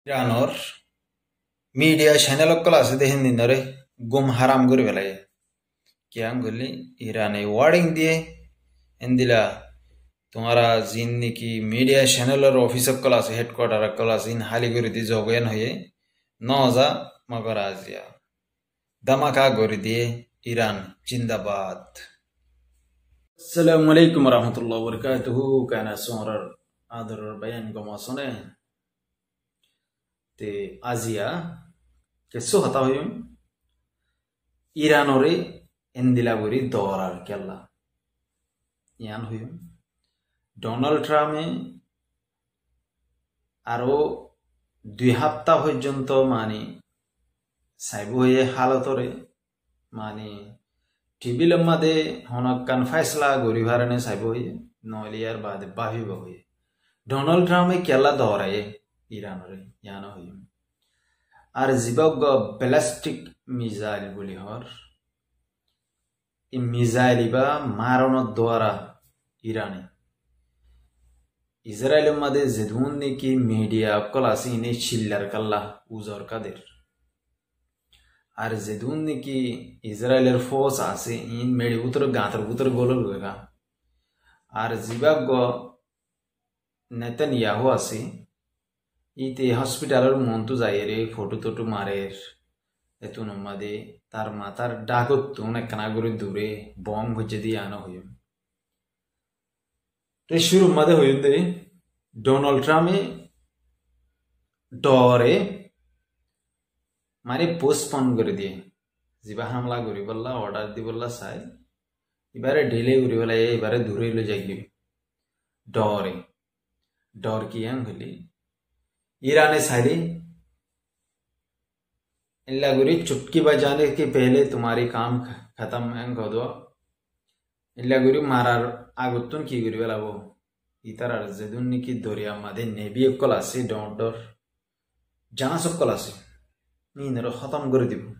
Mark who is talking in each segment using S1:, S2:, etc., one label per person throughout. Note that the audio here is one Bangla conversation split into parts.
S1: ইরানোর মিডিয়া চ্যানেল আছে দেখেন দিনরে গুম হারাম করে বেলায় কিয়াং গলি ইরানে ওয়ার্ডিং দিয়ে এন্দিলা তোমারা জিন নাকি মিডিয়া চ্যানেলের অফিস আছে হেডকোয়ার্টার আছে ইন হালি করে দিয়ে জগেন হয়ে নজা মগর আজিয়া দামাকা করে দিয়ে ইরান জিন্দাবাদ। আসসালামু আলাইকুম রহমতুল্লাহ বরকাতুহু কানা সোহরার আদরের বায়ান গমাসনে te Asia ke so hata hoyum Iranore endilaguri dorar kella yan hoyum Donald Trump aro 2 হপ্তাহ পর্যন্ত মানে সাইবু হয়ে হালতরে মানে টিবিল মাদে হনকান ফাইসলা গরি ভারনে সাইবু হয়ে নলিয়ার বাদে বাহিব হয়ে ডোনাল্ড ট্রাম্পে কেলা দরায়ে ইরানরে ইয়ানো হইম আর জিবগ ব্যালিস্টিক মিসাইল বলি হর ই মিসাইল ইবা মারণ দ্বারা ইরানে ইসরায়েলের মধ্যে যেদুন নাকি মিডিয়া কলাসি ইনে চিল্লার কাল্লা উজর কাদের আর যেদুন নাকি ইসরায়েলের ফোর্স আছে ইন মেডি উত্তর গাঁতর উত্তর গোলর গা আর জিবগ নেতানিয়াহু আছে ইতে হসপিটালের মন্তু যাইরে ফটো টটো মারের এতুন মাদে তার মাথার ডাকত অনেক কানাগরে দূরে বম হচ্ছে দিয়ে আনা হইম তো শুরু মাদে হইম দে ডোনাল্ড ট্রাম্পে ডরে মানে পোস্টপন করে দিয়ে যা হামলা করি বললা অর্ডার দি বললা চাই এবারে ঢিলে করি বলা এবারে দূরে লো যাই ডরে डर की हली ईराने सारी इल्ला गुरी चुटकी बजाने के पहले तुम्हारी काम खत्म कर दो इल्ला गुरी मारार आगुतुन की गुरी वाला वो इतर अर्जुन की दरिया मधे नेबी कलासे डर जहाँ सब कलासे नीनरो खत्म कर दिबो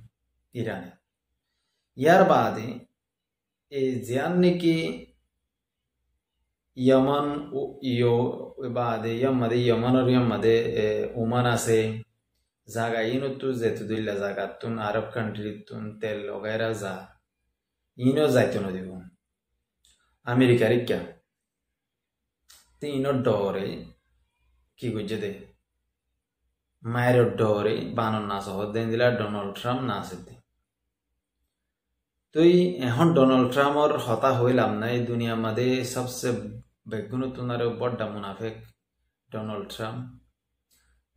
S1: ईराने यार बाद ए जानने की यमन यो बादे यमन और यमदे ओमान आसे जागा इनो तु जेतु दिल्ला जागा तुन अरब कंट्री तुन तेल वगैरह जा इनो जाइतो न दिबो अमेरिका रे क्या ते इनो डोरे की गुजे दे मायरो डोरे बानो ना सो देन दिला डोनाल्ड ट्रम्प ना सेते तो এখন ডোনাল্ড ট্রাম্পর হতা হইলাম না এই দুনিয়া মধ্যে सबसे বেগুন তুনারে বড়টা মুনাফিক ডোনাল্ড ট্রাম্প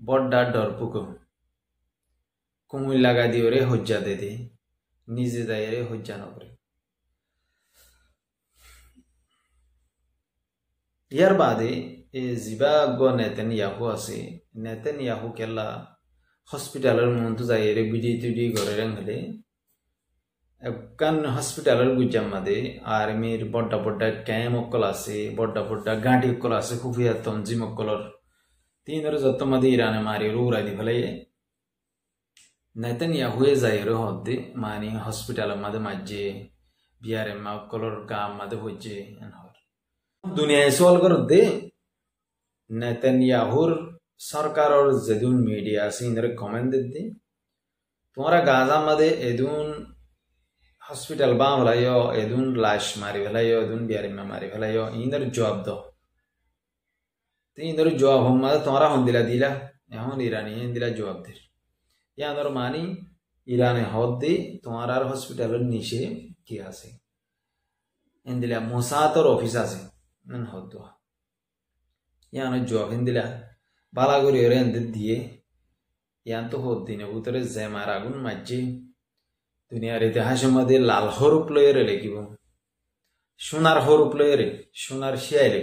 S1: বড়টা ডরপুক কুমুই লাগা দিও রে হজ্জা দে দে নিজে যায় রে হজ্জা নকরে ইয়ার বাদে এ জিবা গো নেতানিয়াহু আছে নেতানিয়াহু কেলা হসপিটালের মন্তু যায় রে বিডি টিডি করে রেঙ্গলে কান হসপিটালের গুজাম মাদে আর্মির বড়টা বড়টা ক্যাম্প অকল আছে বড়টা বড়টা গাঁটি অকল আছে খুফিয়া তঞ্জিম অকলর তিনর যত মাদে ইরানে মারি রুরা দি ফেলে নেতানিয়াহু যায় রে হদে মানে হসপিটালের মাদে মাঝে বিয়ারে মা অকলর গাম মাদে হচ্ছে এনহর দুনিয়ায় সওয়াল কর দে নেতানিয়াহুর সরকারর যেদুন মিডিয়া আছে ইনরে কমেন্ট দে তোমরা গাজা মাদে এদুন हॉस्पिटल बाम लायो एदुन लाश मारी भलायो एदुन बियारी में मारी भलायो इंदर जवाब दो तो इंदर जवाब हम मादा तुम्हारा हम दिला यहाँ ईरानी है दिला जवाब दे या अंदर मानी ईराने हद दे तुम्हारा हॉस्पिटल नीचे किया से इन दिला मोसाद और ऑफिस से नन हद दो यहाँ जवाब इन दिला बालागुरी रे अंदर दिए यहाँ तो हद दिन उतरे जयमारा गुन मज्जे दुनियार इतिहासामध्ये लाल हरूप लयरे लेखिब सोनार हरूप लयरे सोनार शियायले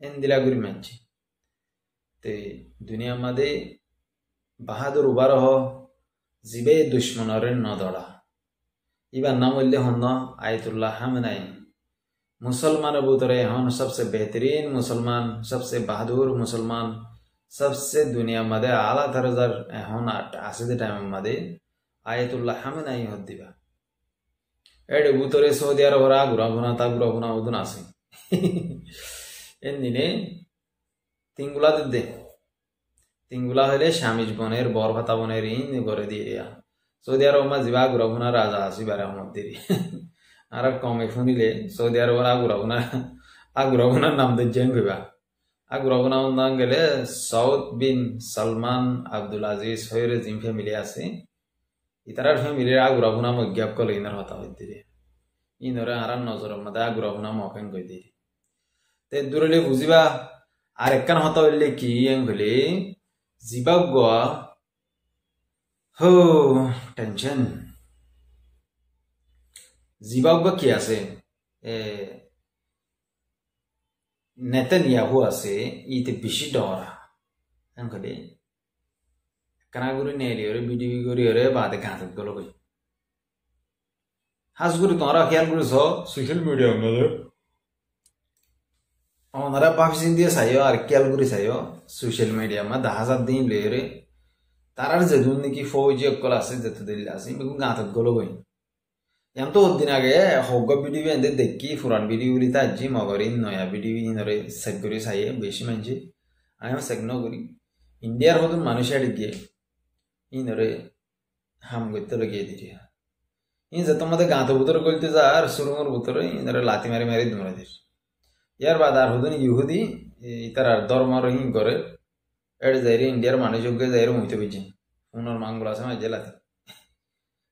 S1: एन दिलागुरी मानचे ते दुनिया मध्ये बहादुर उभा रह जिबे दुश्मनरे न दड़ा इबार नाम बोलले हन आयतुल्लाह खामेनी मुसलमान बुतरे हन सबसे बेहतरीन मुसलमान सबसे बहादुर मुसलमान सबसे दुनिया मध्ये आला दर्जार हन आसे टाइम मध्ये आयतुल्लाह खामेनी हद दिबा एडे बुतरे सऊदी अरब रा गुरा बुना उदुन आसे एन दिने तिंगुला दे তিনগুলা হইলে স্বামীজ বোনের বর ভাতা বোনের ইন করে দিয়ে দিয়া সৌদি আরব মা যা গুড়াগুনা রাজা আসি বারে মধ্যে আর কমে শুনিলে সৌদি আরবের আগুরাগুনার নাম দেখছেন কইবা আগুরাগুনা নাম গেলে সাউদ বিন সালমান আব্দুল আজিজ হইরে জিম ফ্যামিলি আছে ইতারার ফ্যামিলির আগুরাগুনা মজ্ঞাপ কলে ইনার হতা হইতে ইনরে আর নজরের মধ্যে আগুরাগুনা মকেন কই দিয়ে তে দূরলে বুঝিবা আর একখান হতা হইলে কি হইলে জিবাগ গোয়া হো টেনশন জিবাগ কি আছে নেতানিয়াহু আছে ইতে বেশি ডরা হলে কানাগুড়ি নেলি ওরে বিডিবি করি ওরে বাদে ঘাতক গেল কই হাসগুড়ি তোমরা খেয়াল করেছ সোশ্যাল মিডিয়ার মধ্যে ওনারা পাফিসিন দিয়ে চাইও আর খেয়াল করে চাইও সোশ্যাল মিডিয়া মা 10,000 দিন লেরে তারার যেদুন নাকি ফৌজি অকল আছে যেত দিল্লি আছে বেগুন গাঁতত গেল কই এম তো দিন আগে হগ ভিডিও এনে দেখি পুরান ভিডিও গুলি তাজি মগরিন নয়া ভিডিও ইনরে সেট করে চাইয়ে বেশি মানছে আমি সেট ন করি ইন্ডিয়ার মতন মানুষের গিয়ে ইনরে হাম করতে লাগিয়ে দিয়ে ইন যে তোমাদের গাঁত ভিতরে গলতে যা আর সুরুমর ভিতরে ইনরে লাতি মারি মারি দৌড়ে দিস ইয়ার বাদ আর হদুন ইহুদি ইতার ধর্মর হিং করে এর যাইরে ইন্ডিয়ার মানুষকে যাইরে মুইতে বুঝি উনার মাঙ্গল আছে মাঝে লাতি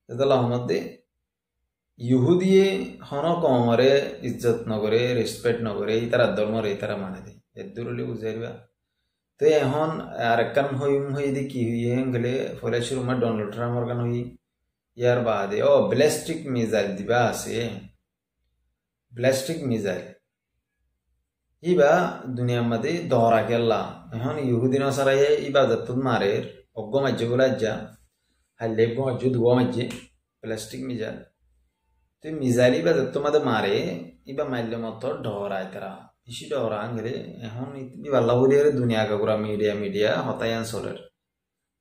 S1: তাহলে মধ্যে ইহুদিয়ে হন কমরে ইজ্জত নগরে রেসপেক্ট নগরে ইতারা ধর্মরে ইতারা মানে দেয় এর দূরলে বুঝাইবা তো এখন আর একখান হই দি কি হইয়ে গেলে ফলে শুরু মা ডোনাল্ড ট্রাম্পর গান হই ইয়ার বাদে ও ব্যালিস্টিক মিসাইল দিবা আছে ব্যালিস্টিক মিসাইল ইবা দুনিয়ার মধ্যে দহরা খেললা এখন ইহুদিন সারাই ইবা যত মারে অজ্ঞ মাজ্য গুলা যা হাইলে মাজ্য ধোয়া মাজ্যে প্লাস্টিক মিসাইল তো মিসাইল ইবা যত মাঝে মারে ইবা মারলে মতো ডহরায় তারা বেশি ডহরা গেলে এখন ইবাল্লা বলি দুনিয়া কাকুরা মিডিয়া হতায়ান চলের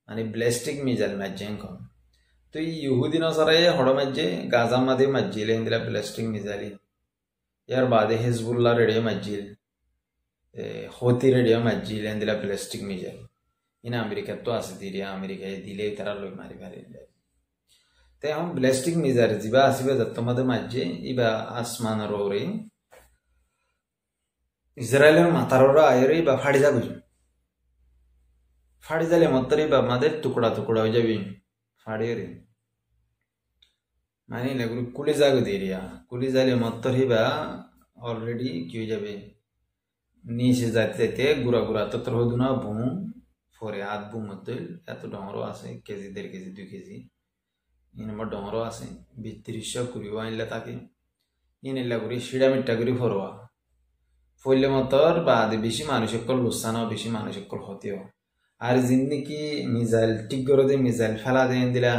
S1: মানে ব্যালিস্টিক মিসাইল মাজ্যে এখন তো ইহুদিন সারাই হড় মাজ্যে গাজা মাঝে মাজ্জিলে দিলা ব্যালিস্টিক মিসাইল ইয়ার বাদে হিজবুল্লাহ রেডিও মাজ্জিল হতি রেডিও মাজ্জিল দিলা প্লাস্টিক মিসাইল ইন আমেরিকা তো আছে দিলে আমেরিকায় দিলে তারা লই মারি মারি তো এখন প্লাস্টিক মিসাইল যা আসবে যত মধ্যে মাজ্জে ইবা আসমানের ওরে ইসরায়েলের মাথার ওরা আয়ের বা ফাড়ি যাবে ফাড়ি যালে মতরে বা আমাদের টুকরা টুকরা হয়ে যাবে ফাড়িয়ে রে মানে এগুলো কুলি যাবে দিরিয়া কুলি যালে মতরে বা অলরেডি কি হয়ে যাবে নিচে যাইতে যাইতে গুড়া গুড়া তত্র হদু না বুম ফরে হাত বুম মধ্যে এত ডমরও আছে কেজি 1.5 কেজি 2 কেজি ইনমার ডমরও আছে 3200 কুড়িও আনলে তাকে ইনলা করে শিড়া মিট্টা করে ফরোয়া ফইলে মতর বাদে বেশি মানুষের কল লুসানো বেশি মানুষের কল হতেও আর জিন্দিকি মিসাইল ঠিক করে দে মিসাইল ফেলা দেন দিলা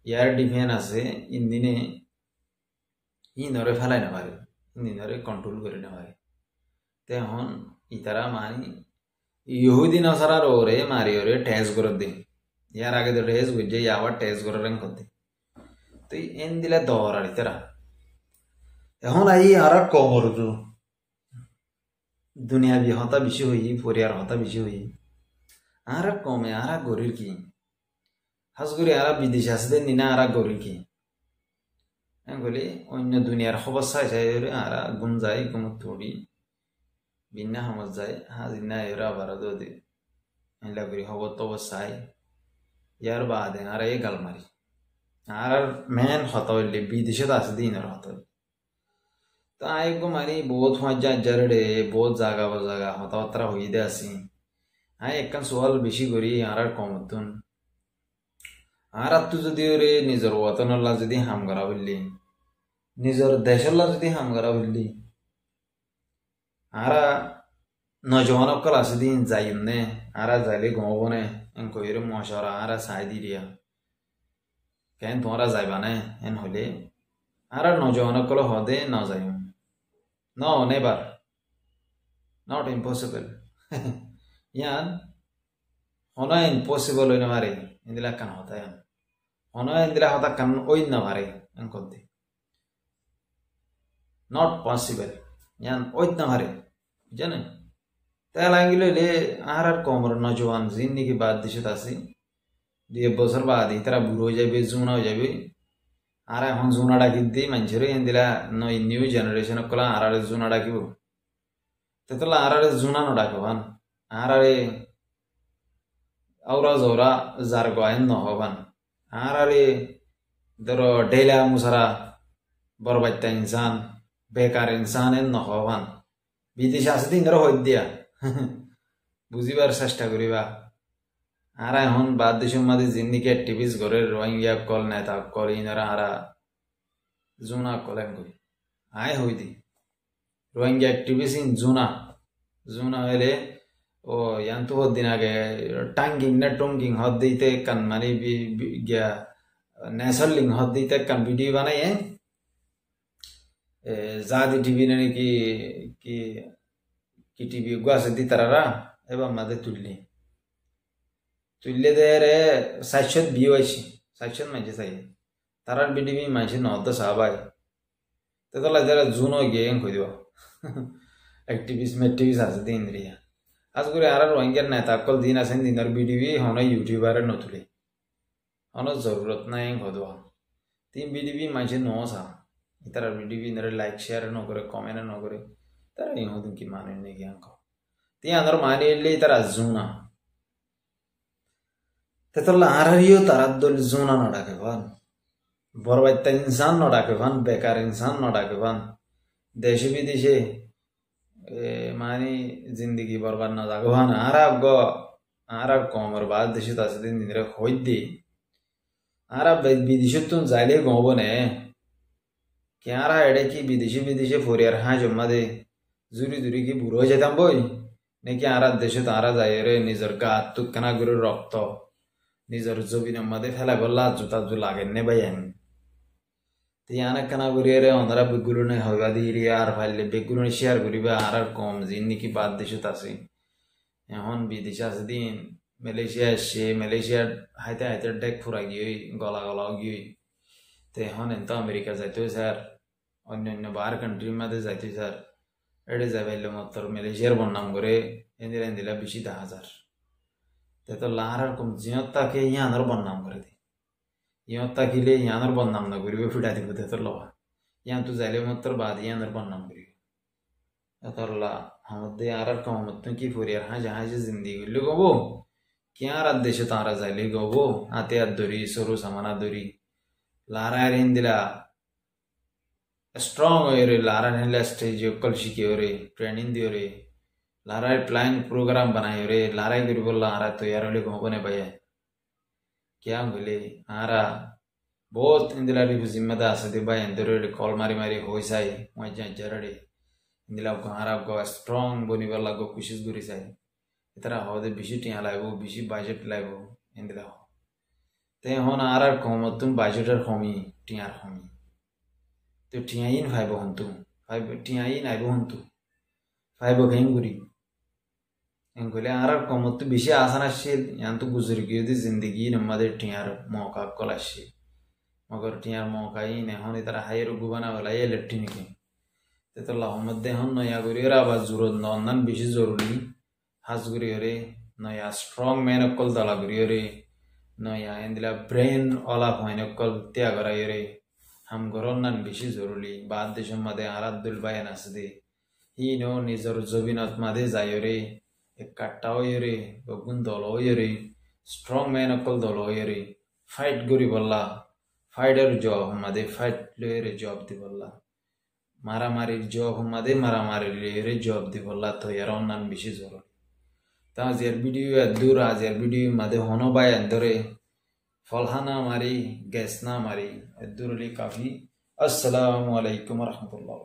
S1: এয়ার ডিফেন্স আছে ইন্দিনে ইনরে ফেলাই না পারে ইন্দিনরে কন্ট্রোল করে না পারে এখন ইতারা মানি ইহুদি নসারার ওরে মারি ওরে টেস করে দে ইয়ার আগে তো টেস বুঝে আবার টেস করে রং করতে তো এন দিলা দৌড়ার ইতারা এখন আই আর কমর দুনিয়া বি হতা বেশি হই পরিবার হতা বেশি হই আর কমে আর গরির কি হাস করে আর বিদেশে আসতে নিনা আর গরির কি বলে অন্য দুনিয়ার খবর চাই চাই আর গুম যায় গুম থরি বিনা সমজ যায় হাজিনা এরা আবার দে এলা করি খবর তবর চাই ইয়ার বাদে আর এই গাল মারি আর মেন হত হইলে বিদেশে আছে দিনের হত তো আই গো মারি বহুত মজা জরড়ে বহুত জায়গা বাজাগা হতাবার্তা হই দে আসি আই একখান সওয়াল বেশি করি আর কমতুন আর তুই যদি রে নিজের ওয়াতনল্লা যদি হাম করা বললি নিজের দেশল্লা যদি হাম করা বললি আর নজওয়ান অকল আছে দিন যাইম নে আর যাইলে ঘুমাবো নে এন কইরে মশারা আর চাই দি দিয়া কেন তোমরা যাইবা নে এন হলে আর নজওয়ান অকল হদে না যাইম নো নেভার নট ইম্পসিবল ইয়ান হনা ইম্পসিবল হইনা মারে ইন্দিলা কান হতা ইয়ান হনা ইন্দিলা হতা কান ওই না মারে এন কইতে নট পসিবল ইয়ান ওই না মারে জানেন তাই লাগিল লে আর কমর নজওয়ান জিন নাকি বাদ দিছে তাসি 2 বছর বাদ তারা বুড়ো হয়ে যাবে জুনা হয়ে যাবে আর এখন জুনা ডাকি দিই মানুষের দিলা নই নিউ জেনারেশন কলা আর জুনা ডাকিব তেতলা আর জুনা নডাকবান আর আউরা জৌরা যার গয়েন নহবান আর ধরো ডেলা মুসারা বরবাইতা ইনসান বেকার ইনসান এন নহবান বিদেশে আছে দিন ধরো হই দিয়া বুঝিবার চেষ্টা করিবা আর এখন বাদ দেশের মাঝে জিন্দিকে অ্যাক্টিভিস্ট করে রোহিঙ্গা কল নেতা কল ইনারা আরা জুনা কলেন কই আয় হই দি রোহিঙ্গা অ্যাক্টিভিস্ট ইন জুনা হলে ও ইয়ান্তু দিন আগে টাঙ্গিং না টঙ্গিং হদ দিতে কান মানে গিয়া নেসারলিং হদ দিতে কান ভিডিও বানাই জাদি টিভি নাকি কি কি টিভি গুয়াছে দি তারা এবার মাঝে তুললে দে 700 ভিউ আইছে 700 মাইছে চাই তারার ভিডিও মাইছে নদ সাহাবাই তেতলা যারা জুনো গিয়ে কই দিব অ্যাক্টিভিস্ট আছে দিন রিয়া আজ করে আর রোহিঙ্গার নেতা কল দিন আছেন দিনের ভিডিও হন ইউটিউবারে নতুলে হন জরুরত নাই হদবা তিন ভিডিও মাইছে নসা তারা ভিডিও নরে লাইক শেয়ার নকরে কমেন্ট নকরে তারা ইহদিন কি মানে নাকি আঙ্ক তিয়া আনার মানে এলে তারা জুনা তেতলা আরিও তারা দল জুনা নডাকে ভান বরবাইতা ইনসান নডাকে ভান বেকার ইনসান নডাকে ভান দেশে বিদেশে মানে জিন্দগি বরবাদ না যাগো ভান আর কমর বাদ দেশে আছে দিন দিন হই দি আর বিদেশে তুন যাইলে গব নে ক্যারা এডে কি বিদেশে ফরিয়ার হ্যাঁ জম্মা দে জুরি কি বুড়ো হয়ে যেতাম বই নাকি আর দেশে তারা যায় রে নিজের গাত তুকানা করে রক্ত নিজের জবিনের মধ্যে ফেলা গল্লা জুতা জু লাগেন নে ভাই আমি তিয়ানা কানা করিয়ে রে অন্ধারা বেগুলো নে হইবা দিয়ে আর ফাইলে বেগুলো শেয়ার করিবা আর কম জিন নাকি বাদ দেশে আছে এখন বিদেশে আছে দিন মালয়েশিয়া আসছে মালয়েশিয়ার হাইতে ডেক ফুরা গিয়ে গলা গিয়ে তো এখন এত আমেরিকা যাইতে স্যার অন্য বাহার কান্ট্রির মধ্যে যাইতে স্যার এড়ে যাইলে মাত্র মালয়েশিয়ার বন্যাম করে এদিলা বেশি 10,000 তো লাহার কম জিয়ত তাকে ইয়ানোর বন্যাম করে দি ইয়ত তাকিলে ইয়ানোর বন্যাম না করিবে ফিটা দিব তোর লওয়া ইয়ান তো যাইলে মাত্র বাদ ইয়ানোর বন্যাম করিবে এতলা আমাদের আর কমত কি ফরিয়ার হাজে জিন্দিগি করলে গবো কি আর দেশে তারা যাইলে গবো হাতে হাত ধরি সরু সামানা ধরি লারার দিলা স্ট্রং হয়ে রে লারার হেলা স্টেজ কল শিখে রে ট্রেনিং দিও রে লারার প্ল্যান प्रोग्राम बनाए रे लाराय करी बोला आरा तो यार ले गबने भैया क्या बोले आरा बहुत इंदिला रि जिम्मेदार से दे भाई अंदर कॉल मारी होई साई मजा जरडे इंदिला को आरा को स्ट्रॉंग बनी वाला को कोशिश करी साई इतरा होदे बिशी टिया लाइबो बिशी बजट लाइबो इंदिला ते होन आरा कोमत तुम बजटर खमी टियार खमी तो टिया इन फाइबो हंतु फाइब टिया इन आइबो हंतु फाइबो घेंगुरी एंगुले आर कमत बिशी आसान आशील यान तो गुजर गई जिंदगी नम्मदे टियार मौका कलाशी मगर टियार मौका ही ने होने तरह हायर गुबाना वाला ये लट्टी निके ते तो लाहमदे हन नया गुरियरा बा जरूरत नन बिशी जरूरी हास गुरियरे नया स्ट्रांग मैन कल दला गुरियरे नया इंदिला ब्रेन वाला पॉइंट कल त्या गरायरे हम गरन नन बिशी जरूरी बाद देशम मदे आराद दुल बायन असदे ही नो निजर जबिनत मदे जायरे एक काटाओ रे बगुन दलो रे स्ट्रांग मैन अकल दलो रे फाइट गरी बल्ला फाइटर जॉब हमारे फाइट ले रे जॉब दी बल्ला मारा मारी जॉब हमारे मारा मारी ले रे जॉब दी बल्ला तो यार ऑनलाइन बिशी जरूरी ताज यार वीडियो दूर आज यार वीडियो मदे होनो बाय अंदरे फलहाना मारी गैस ना मारी दूर ले काफी अस्सलामु अलैकुम व रहमतुल्लाह।